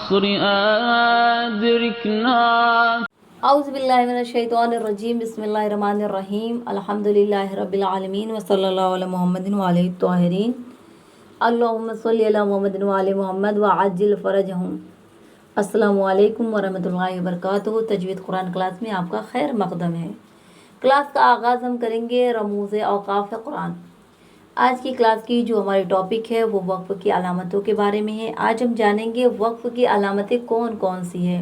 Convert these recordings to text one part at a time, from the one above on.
वल्अस्र अद्रिकना। औज़ुबिल्लाहि मिनश्शैतानिर्रजीम बिस्मिल्लाहिर्रहमानिर्रहीम अल्हम्दुलिल्लाहि रब्बिल आलमीन व सल्लल्लाहु अला मुहम्मदिन व आलिहि त्वाहिरीन अल्लाहुम्मा सल्लि अला मुहम्मदिन व आलि मुहम्मद व अज्जिल फ़रजहुम। अस्सलामु अलैकुम व रहमतुल्लाहि व बरकातुहू। तजवीद कुरान क्लास में आपका खैर मक़दम है। क्लास का आगाज़ हम करेंगे रमूज़ औक़ाफ़ कुरान। आज की क्लास की जो हमारी टॉपिक है वो वक्फ़ की अलामतों के बारे में है। आज हम जानेंगे वक्फ़ की अलामतें कौन कौन सी है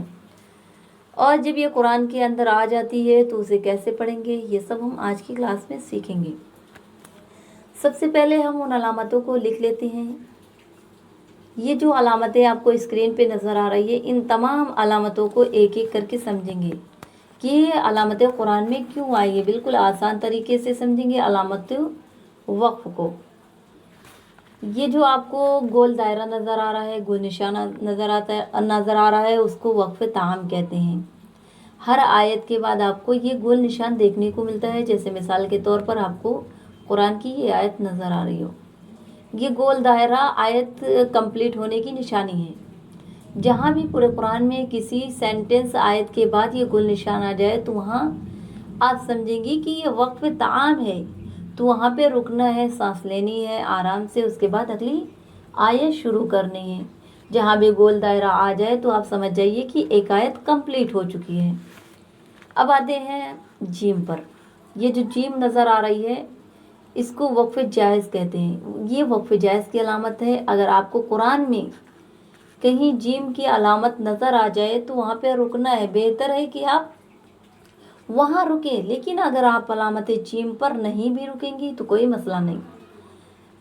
और जब ये कुरान के अंदर आ जाती है तो उसे कैसे पढ़ेंगे, ये सब हम आज की क्लास में सीखेंगे। सबसे पहले हम उन अलामतों को लिख लेते हैं। ये जो अलामतें आपको स्क्रीन पे नज़र आ रही है, इन तमाम अलामतों को एक एक करके समझेंगे कि ये अलामतें कुरान में क्यों आई है। बिल्कुल आसान तरीके से समझेंगे अलामत वक्फ़ को। ये जो आपको गोल दायरा नज़र आ रहा है, गोल निशाना नज़र आ रहा है, उसको वक्फ़ ताम कहते हैं। हर आयत के बाद आपको ये गोल निशान देखने को मिलता है। जैसे मिसाल के तौर पर आपको कुरान की ये आयत नज़र आ रही हो, ये गोल दायरा आयत कंप्लीट होने की निशानी है। जहाँ भी पूरे कुरान में किसी सेंटेंस आयत के बाद ये गोल निशान आ जाए तो वहाँ आप समझेंगे कि ये वक्फ़ ताम है, तो वहाँ पे रुकना है, सांस लेनी है आराम से, उसके बाद अगली आयत शुरू करनी है। जहाँ भी गोल दायरा आ जाए तो आप समझ जाइए कि एक आयत कंप्लीट हो चुकी है। अब आते हैं जीम पर। ये जो जीम नज़र आ रही है इसको वक्फ़ जायज़ कहते हैं। ये वक्फ़ जायज़ की अलामत है। अगर आपको कुरान में कहीं जीम की अलामत नज़र आ जाए तो वहाँ पे रुकना है। बेहतर है कि आप वहाँ रुकें, लेकिन अगर आप अलामत जीम पर नहीं भी रुकेंगी तो कोई मसला नहीं,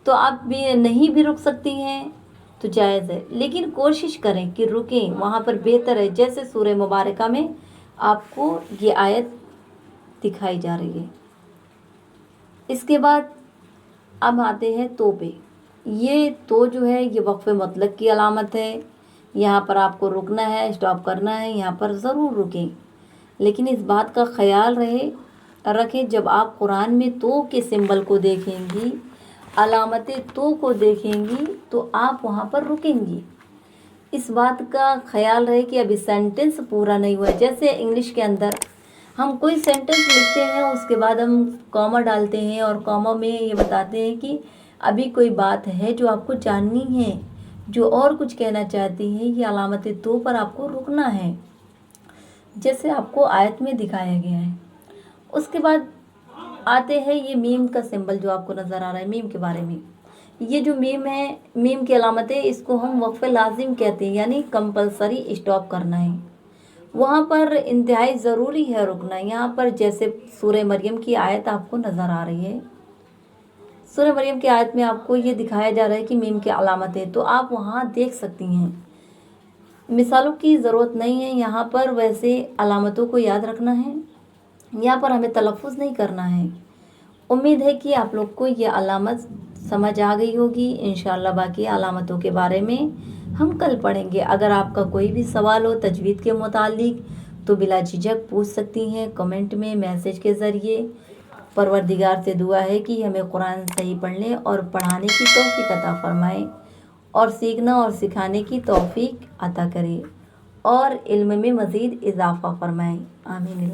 तो आप भी नहीं भी रुक सकती हैं तो जायज़ है, लेकिन कोशिश करें कि रुकें, वहाँ पर बेहतर है। जैसे सूरह मुबारका में आपको ये आयत दिखाई जा रही है। इसके बाद अब आते हैं तो पे। ये तो जो है ये वक्फ़ मुतलक की अलामत है। यहाँ पर आपको रुकना है, स्टॉप करना है, यहाँ पर ज़रूर रुकें, लेकिन इस बात का ख्याल रखें जब आप कुरान में तो के सिंबल को देखेंगी, अलामत तो को देखेंगी तो आप वहाँ पर रुकेंगी। इस बात का ख्याल रहे कि अभी सेंटेंस पूरा नहीं हुआ है। जैसे इंग्लिश के अंदर हम कोई सेंटेंस लिखते हैं, उसके बाद हम कॉमा डालते हैं और कॉमा में ये बताते हैं कि अभी कोई बात है जो आपको जाननी है, जो और कुछ कहना चाहती हैं, ये अलामत तो पर आपको रुकना है, जैसे आपको आयत में दिखाया गया है। उसके बाद आते हैं ये मीम का सिंबल जो आपको नज़र आ रहा है। मीम के बारे में, ये जो मीम है, मीम की अलामत है, इसको हम वक्फ़ लाजिम कहते हैं, यानी कंपलसरी स्टॉप करना है। वहाँ पर इंतहाई ज़रूरी है रुकना। यहाँ पर जैसे सूरह मरियम की आयत आपको नज़र आ रही है, सूरह मरियम की आयत में आपको ये दिखाया जा रहा है कि मीम की अलामत है, तो आप वहाँ देख सकती हैं। मिसालों की ज़रूरत नहीं है यहाँ पर, वैसे अलामतों को याद रखना है। यहाँ पर हमें तलफ़ुज़ नहीं करना है। उम्मीद है कि आप लोग को ये अलामत समझ आ गई होगी। इंशाअल्लाह बाकी अलामतों के बारे में हम कल पढ़ेंगे। अगर आपका कोई भी सवाल हो तजवीद के मुतालिक तो बिला झिझक पूछ सकती हैं कमेंट में, मैसेज के ज़रिए। परवरदिगार से दुआ है कि हमें कुरान सही पढ़ने और पढ़ाने की तौफीक अता फ़रमाए और सीखना और सिखाने की तौफीक अता करे और इल्म में मज़ीद इजाफ़ा फ़रमाए। आमीन।